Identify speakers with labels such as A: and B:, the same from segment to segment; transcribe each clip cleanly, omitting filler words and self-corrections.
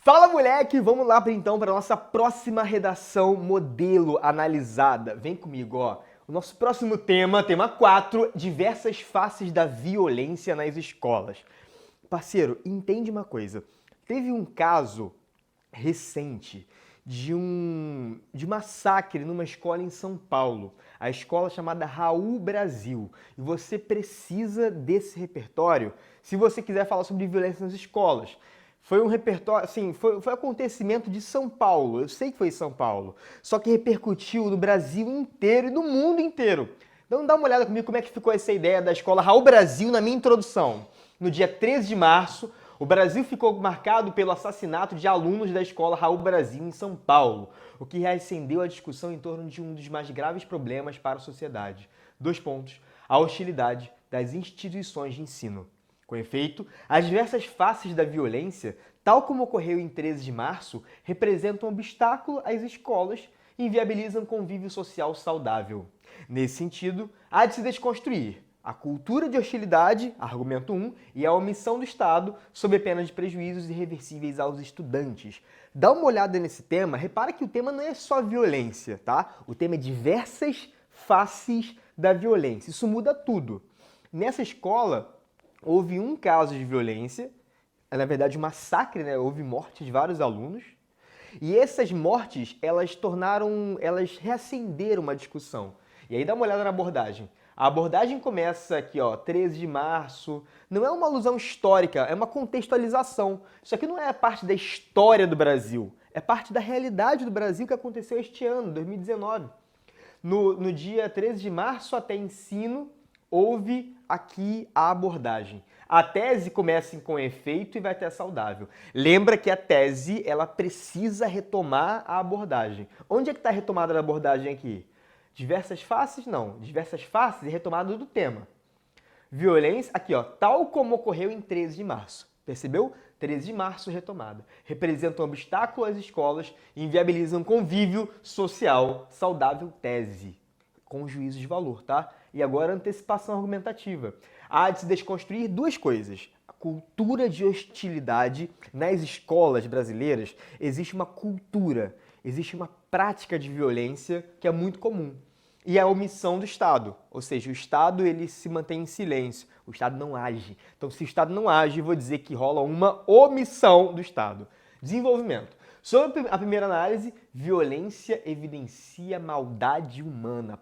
A: Fala, moleque! Vamos lá então para a nossa próxima redação modelo analisada. Vem comigo, ó. O nosso próximo tema 4, diversas faces da violência nas escolas. Parceiro, entende uma coisa. Teve um caso recente de massacre numa escola em São Paulo, a escola chamada Raul Brasil. E você precisa desse repertório se você quiser falar sobre violência nas escolas. Foi um repertório, assim, foi acontecimento de São Paulo. Eu sei que foi em São Paulo, só que repercutiu no Brasil inteiro e no mundo inteiro. Então dá uma olhada comigo como é que ficou essa ideia da escola Raul Brasil na minha introdução. No dia 13 de março, o Brasil ficou marcado pelo assassinato de alunos da escola Raul Brasil em São Paulo, o que reacendeu a discussão em torno de um dos mais graves problemas para a sociedade. 2 pontos. A hostilidade das instituições de ensino. Com efeito, as diversas faces da violência, tal como ocorreu em 13 de março, representam um obstáculo às escolas e inviabilizam um convívio social saudável. Nesse sentido, há de se desconstruir a cultura de hostilidade, argumento 1, e a omissão do Estado sob pena de prejuízos irreversíveis aos estudantes. Dá uma olhada nesse tema, repara que o tema não é só violência, tá? O tema é diversas faces da violência. Isso muda tudo. Nessa escola, houve um caso de violência, na verdade um massacre, né? Houve morte de vários alunos. E essas mortes, elas reacenderam uma discussão. E aí dá uma olhada na abordagem. A abordagem começa aqui, ó, 13 de março. Não é uma alusão histórica, é uma contextualização. Isso aqui não é parte da história do Brasil, é parte da realidade do Brasil que aconteceu este ano, 2019. No dia 13 de março, até ensino, houve aqui a abordagem. A tese começa com efeito e vai até saudável. Lembra que a tese ela precisa retomar a abordagem. Onde é que está a retomada da abordagem aqui? Diversas faces? Não. Diversas faces é retomada do tema. Violência, aqui ó, tal como ocorreu em 13 de março. Percebeu? 13 de março, retomada. Representa um obstáculo às escolas e inviabiliza um convívio social saudável, tese. Com juízo de valor, tá? E agora antecipação argumentativa. Há de se desconstruir 2 coisas. A cultura de hostilidade nas escolas brasileiras. Existe uma cultura, existe uma prática de violência que é muito comum. E a omissão do Estado, ou seja, o Estado ele se mantém em silêncio, o Estado não age. Então, se o Estado não age, eu vou dizer que rola uma omissão do Estado. Desenvolvimento. Sobre a primeira análise, violência evidencia maldade humana.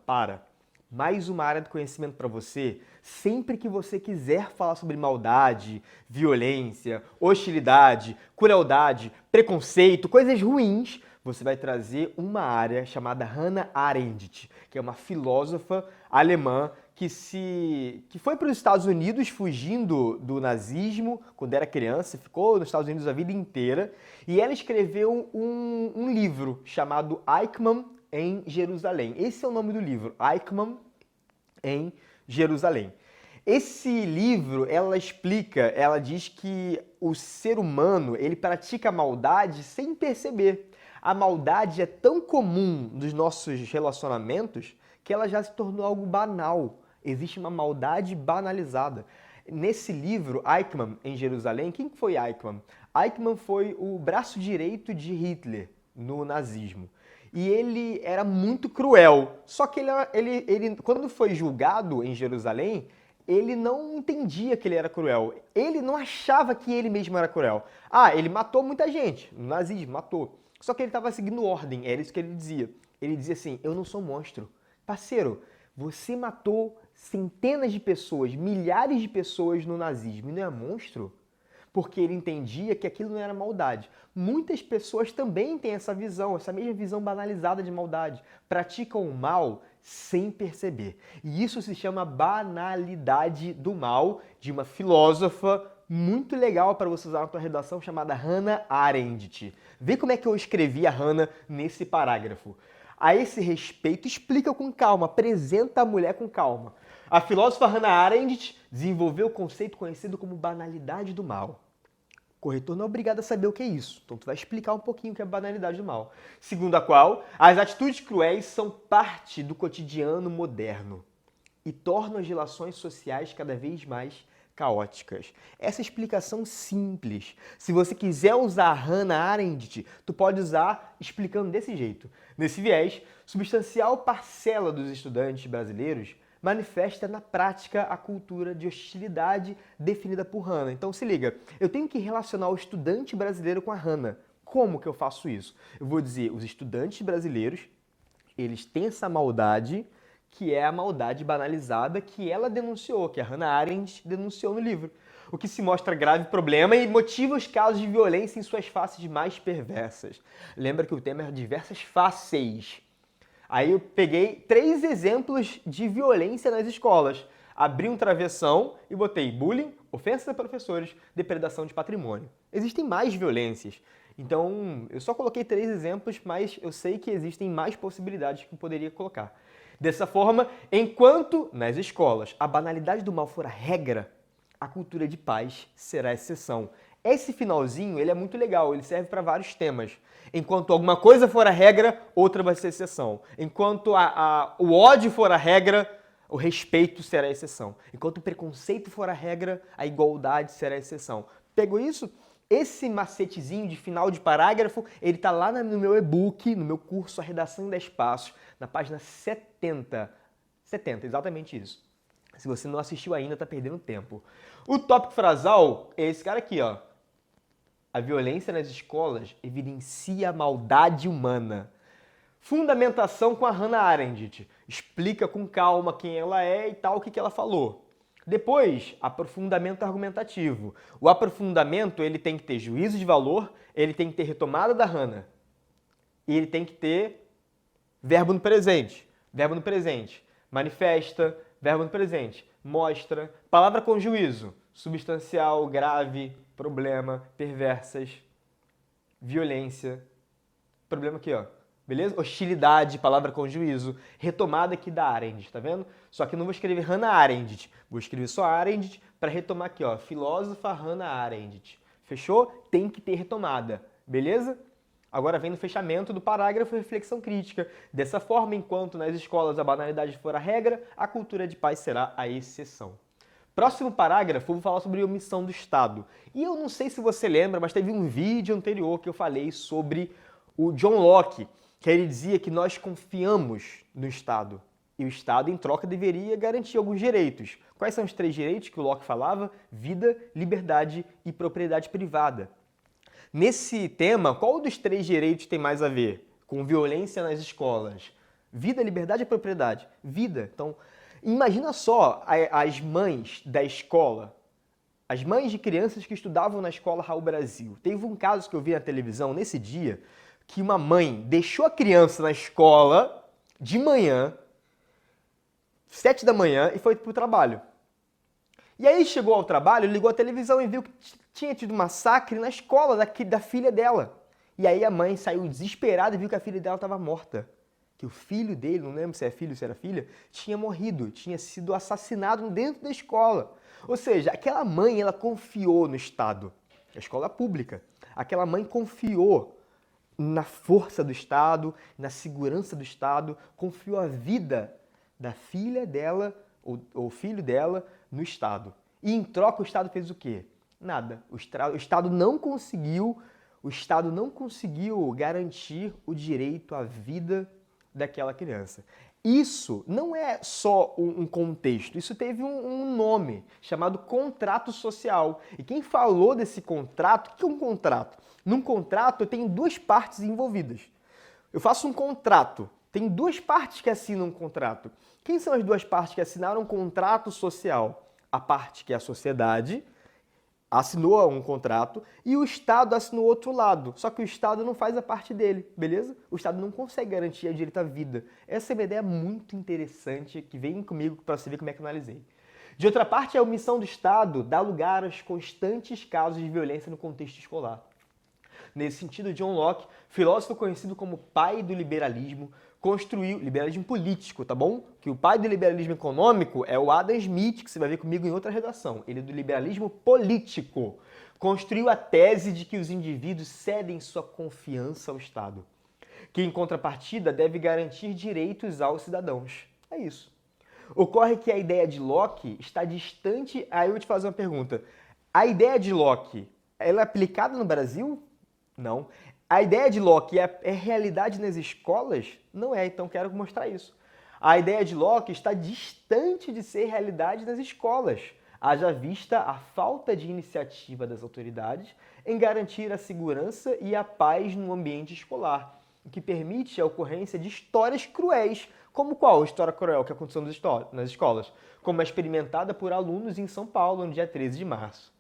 A: Mais uma área do conhecimento para você. Sempre que você quiser falar sobre maldade, violência, hostilidade, crueldade, preconceito, coisas ruins, você vai trazer uma área chamada Hannah Arendt, que é uma filósofa alemã que foi para os Estados Unidos fugindo do nazismo quando era criança, ficou nos Estados Unidos a vida inteira, e ela escreveu um livro chamado Eichmann em Jerusalém. Esse é o nome do livro, Eichmann em Jerusalém. Esse livro, ela diz que o ser humano, ele pratica a maldade sem perceber. A maldade é tão comum nos nossos relacionamentos que ela já se tornou algo banal. Existe uma maldade banalizada. Nesse livro, Eichmann em Jerusalém, quem foi Eichmann? Eichmann foi o braço direito de Hitler no nazismo. E ele era muito cruel. Só que ele quando foi julgado em Jerusalém, ele não entendia que ele era cruel. Ele não achava que ele mesmo era cruel. Ah, ele matou muita gente, no nazismo, matou. Só que ele estava seguindo ordem, era isso que ele dizia. Ele dizia assim, eu não sou um monstro. Parceiro, você matou centenas de pessoas, milhares de pessoas no nazismo e não é monstro? Porque ele entendia que aquilo não era maldade. Muitas pessoas também têm essa visão, essa mesma visão banalizada de maldade. Praticam o mal sem perceber. E isso se chama banalidade do mal, de uma filósofa muito legal para você usar na tua redação, chamada Hannah Arendt. Vê como é que eu escrevi a Hannah nesse parágrafo. A esse respeito, explica com calma, apresenta a mulher com calma. A filósofa Hannah Arendt desenvolveu o conceito conhecido como banalidade do mal. O corretor não é obrigado a saber o que é isso, então tu vai explicar um pouquinho o que é banalidade do mal. Segundo a qual, as atitudes cruéis são parte do cotidiano moderno e tornam as relações sociais cada vez mais caóticas. Essa explicação simples. Se você quiser usar Hannah Arendt, tu pode usar explicando desse jeito. Nesse viés, substancial parcela dos estudantes brasileiros manifesta na prática a cultura de hostilidade definida por Hannah. Então se liga, eu tenho que relacionar o estudante brasileiro com a Hannah. Como que eu faço isso? Eu vou dizer, os estudantes brasileiros, eles têm essa maldade, que é a maldade banalizada que ela denunciou, que a Hannah Arendt denunciou no livro. O que se mostra grave problema e motiva os casos de violência em suas faces mais perversas. Lembra que o tema é diversas faces. Aí eu peguei 3 exemplos de violência nas escolas. Abri um travessão e botei bullying, ofensas a professores, depredação de patrimônio. Existem mais violências. Então, eu só coloquei 3 exemplos, mas eu sei que existem mais possibilidades que eu poderia colocar. Dessa forma, enquanto nas escolas a banalidade do mal for a regra, a cultura de paz será a exceção. Esse finalzinho ele é muito legal, ele serve para vários temas. Enquanto alguma coisa for a regra, outra vai ser a exceção. Enquanto o ódio for a regra, o respeito será a exceção. Enquanto o preconceito for a regra, a igualdade será a exceção. Pegou isso? Esse macetezinho de final de parágrafo, ele está lá no meu e-book, no meu curso A Redação em 10 Passos, na página 70. 70, exatamente isso. Se você não assistiu ainda, está perdendo tempo. O tópico frasal é esse cara aqui, ó. A violência nas escolas evidencia a maldade humana. Fundamentação com a Hannah Arendt. Explica com calma quem ela é e tal, o que ela falou. Depois, aprofundamento argumentativo. O aprofundamento ele tem que ter juízo de valor, ele tem que ter retomada da Hannah. E ele tem que ter verbo no presente. Verbo no presente. Manifesta, verbo no presente. Mostra. Palavra com juízo. Substancial, grave, problema, perversas, violência. Problema aqui, ó. Beleza? Hostilidade, palavra com juízo. Retomada aqui da Arendt, tá vendo? Só que eu não vou escrever Hannah Arendt. Vou escrever só Arendt para retomar aqui, ó. Filósofa Hannah Arendt. Fechou? Tem que ter retomada. Beleza? Agora vem no fechamento do parágrafo reflexão crítica. Dessa forma, enquanto nas escolas a banalidade for a regra, a cultura de paz será a exceção. Próximo parágrafo, eu vou falar sobre omissão do Estado. E eu não sei se você lembra, mas teve um vídeo anterior que eu falei sobre o John Locke, que ele dizia que nós confiamos no Estado. E o Estado, em troca, deveria garantir alguns direitos. Quais são os 3 direitos que o Locke falava? Vida, liberdade e propriedade privada. Nesse tema, qual dos 3 direitos tem mais a ver com violência nas escolas? Vida, liberdade e propriedade? Vida. Então, imagina só as mães da escola, as mães de crianças que estudavam na escola Raul Brasil. Teve um caso que eu vi na televisão nesse dia, que uma mãe deixou a criança na escola de manhã, 7 da manhã, e foi para o trabalho. E aí chegou ao trabalho, ligou a televisão e viu que tinha tido um massacre na escola da filha dela. E aí a mãe saiu desesperada e viu que a filha dela estava morta. Que o filho dele, não lembro se é filho ou se era filha, tinha morrido, tinha sido assassinado dentro da escola. Ou seja, aquela mãe, ela confiou no Estado, a escola pública. Aquela mãe confiou na força do Estado, na segurança do Estado, confiou a vida da filha dela ou filho dela no Estado. E em troca o Estado fez o quê? Nada. O Estado não conseguiu garantir o direito à vida daquela criança. Isso não é só um contexto, isso teve um nome chamado contrato social. E quem falou desse contrato, o que é um contrato? Num contrato eu tenho 2 partes envolvidas. Eu faço um contrato, tem 2 partes que assinam um contrato. Quem são as 2 partes que assinaram um contrato social? A parte que é a sociedade assinou um contrato e o Estado assinou outro lado. Só que o Estado não faz a parte dele, beleza? O Estado não consegue garantir o direito à vida. Essa é uma ideia muito interessante que vem comigo para você ver como é que eu analisei. De outra parte, a omissão do Estado dá lugar aos constantes casos de violência no contexto escolar. Nesse sentido, John Locke, filósofo conhecido como pai do liberalismo, construiu liberalismo político, tá bom? Que o pai do liberalismo econômico é o Adam Smith, que você vai ver comigo em outra redação. Ele é do liberalismo político. Construiu a tese de que os indivíduos cedem sua confiança ao Estado, que em contrapartida deve garantir direitos aos cidadãos. É isso. Ocorre que a ideia de Locke está distante... Aí eu vou te fazer uma pergunta. A ideia de Locke, ela é aplicada no Brasil? Não. A ideia de Locke é realidade nas escolas? Não é, então quero mostrar isso. A ideia de Locke está distante de ser realidade nas escolas, haja vista a falta de iniciativa das autoridades em garantir a segurança e a paz no ambiente escolar, o que permite a ocorrência de histórias cruéis, como qual história cruel que aconteceu nas escolas? Como a experimentada por alunos em São Paulo no dia 13 de março.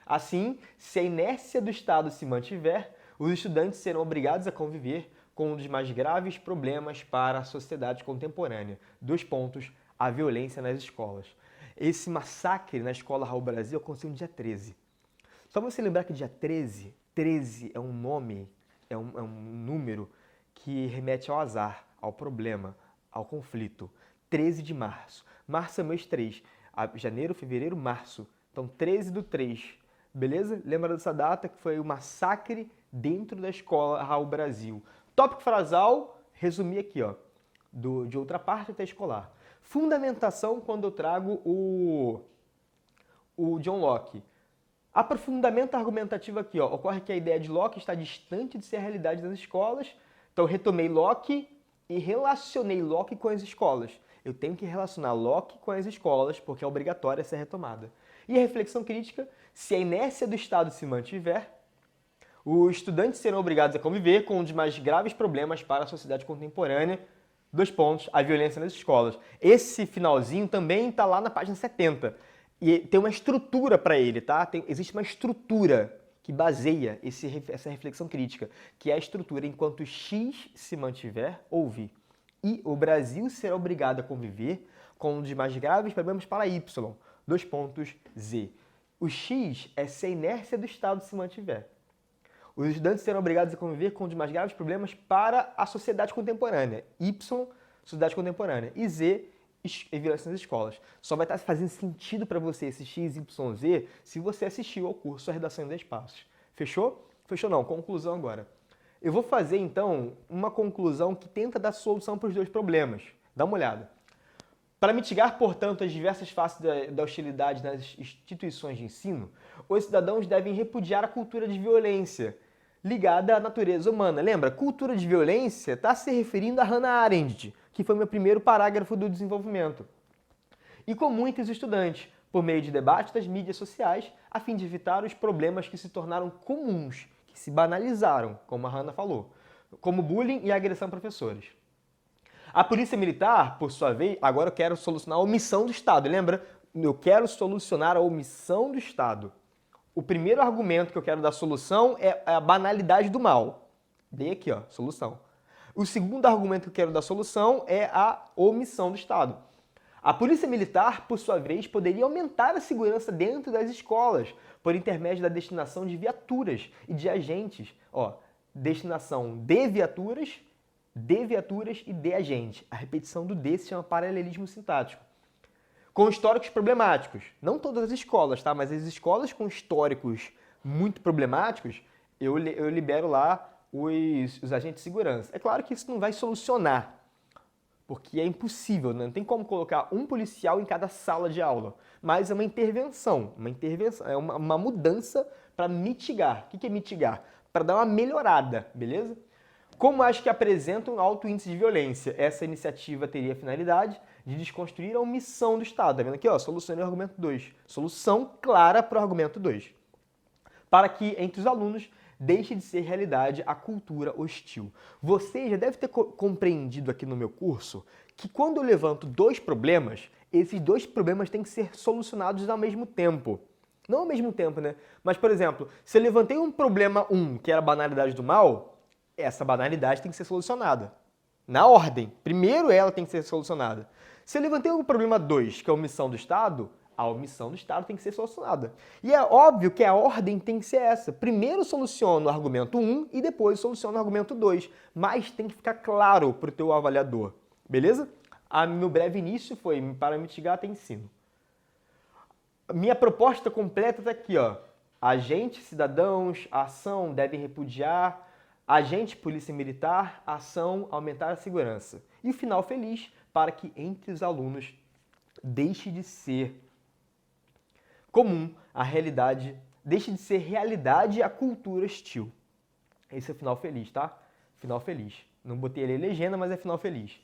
A: Assim, se a inércia do Estado se mantiver, os estudantes serão obrigados a conviver com um dos mais graves problemas para a sociedade contemporânea. 2 pontos, a violência nas escolas. Esse massacre na escola Raul Brasil aconteceu no dia 13. Só você lembrar que dia 13, 13 é um nome, é um número que remete ao azar, ao problema, ao conflito. 13 de março. Março é mês 3. Janeiro, fevereiro, março. Então 13 do 3. Beleza? Lembra dessa data que foi o massacre dentro da escola Raul Brasil. Tópico frasal, resumi aqui, ó, de outra parte até escolar. Fundamentação, quando eu trago o John Locke. Aprofundamento argumentativo aqui, ó. Ocorre que a ideia de Locke está distante de ser a realidade das escolas. Então, retomei Locke e relacionei Locke com as escolas. Eu tenho que relacionar Locke com as escolas, porque é obrigatória essa retomada. E a reflexão crítica, se a inércia do Estado se mantiver, os estudantes serão obrigados a conviver com um dos mais graves problemas para a sociedade contemporânea. 2 pontos, a violência nas escolas. Esse finalzinho também está lá na página 70. E tem uma estrutura para ele, tá? Existe uma estrutura que baseia essa reflexão crítica, que é a estrutura enquanto X se mantiver, ouve. E o Brasil será obrigado a conviver com um dos mais graves problemas para Y. 2 pontos, Z. O X é se a inércia do Estado se mantiver. Os estudantes serão obrigados a conviver com um dos mais graves problemas para a sociedade contemporânea. Y, sociedade contemporânea. E Z, violência nas escolas. Só vai estar fazendo sentido para você esse X, Y, Z se você assistiu ao curso A Redação em 10 Passos. Fechou? Fechou não. Conclusão agora. Eu vou fazer, então, uma conclusão que tenta dar solução para os 2 problemas. Dá uma olhada. Para mitigar, portanto, as diversas faces da hostilidade nas instituições de ensino, os cidadãos devem repudiar a cultura de violência ligada à natureza humana. Lembra? Cultura de violência está se referindo a Hannah Arendt, que foi meu primeiro parágrafo do desenvolvimento. E com muitos estudantes, por meio de debate das mídias sociais, a fim de evitar os problemas que se tornaram comuns, que se banalizaram, como a Hannah falou, como bullying e agressão a professores. A polícia militar, por sua vez, agora eu quero solucionar a omissão do Estado. Lembra? Eu quero solucionar a omissão do Estado. O primeiro argumento que eu quero dar solução é a banalidade do mal. Dei aqui, ó, solução. O segundo argumento que eu quero dar solução é a omissão do Estado. A polícia militar, por sua vez, poderia aumentar a segurança dentro das escolas, por intermédio da destinação de viaturas e de agentes. Ó, destinação de viaturas e de agente. A repetição do D se chama paralelismo sintático. Com históricos problemáticos. Não todas as escolas, tá? Mas as escolas com históricos muito problemáticos, eu libero lá os agentes de segurança. É claro que isso não vai solucionar, porque é impossível, né? Não tem como colocar um policial em cada sala de aula. Mas é uma intervenção, é uma mudança para mitigar. O que é mitigar? Para dar uma melhorada, beleza? Como acho que apresenta um alto índice de violência? Essa iniciativa teria a finalidade de desconstruir a omissão do Estado. Tá vendo aqui? Ó, solucionei o argumento 2. Solução clara para o argumento 2. Para que, entre os alunos, deixe de ser realidade a cultura hostil. Você já deve ter compreendido aqui no meu curso que quando eu levanto 2 problemas, esses 2 problemas têm que ser solucionados ao mesmo tempo. Não ao mesmo tempo, né? Mas, por exemplo, se eu levantei um problema 1, que era a banalidade do mal, essa banalidade tem que ser solucionada. Na ordem. Primeiro ela tem que ser solucionada. Se eu levantei o problema 2, que é a omissão do Estado, a omissão do Estado tem que ser solucionada. E é óbvio que a ordem tem que ser essa. Primeiro soluciona o argumento 1 e depois soluciona o argumento 2. Mas tem que ficar claro para o teu avaliador. Beleza? Meu breve início foi para mitigar até ensino. Minha proposta completa está aqui, ó. Agentes, cidadãos, ação devem repudiar. Agente, polícia militar, ação, aumentar a segurança. E o final feliz para que entre os alunos deixe de ser comum a realidade, deixe de ser realidade a cultura hostil. Esse é o final feliz, tá? Final feliz. Não botei ali a legenda, mas é final feliz.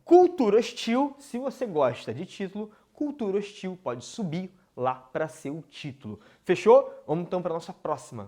A: Cultura hostil, se você gosta de título, cultura hostil pode subir lá para ser o título. Fechou? Vamos então para nossa próxima.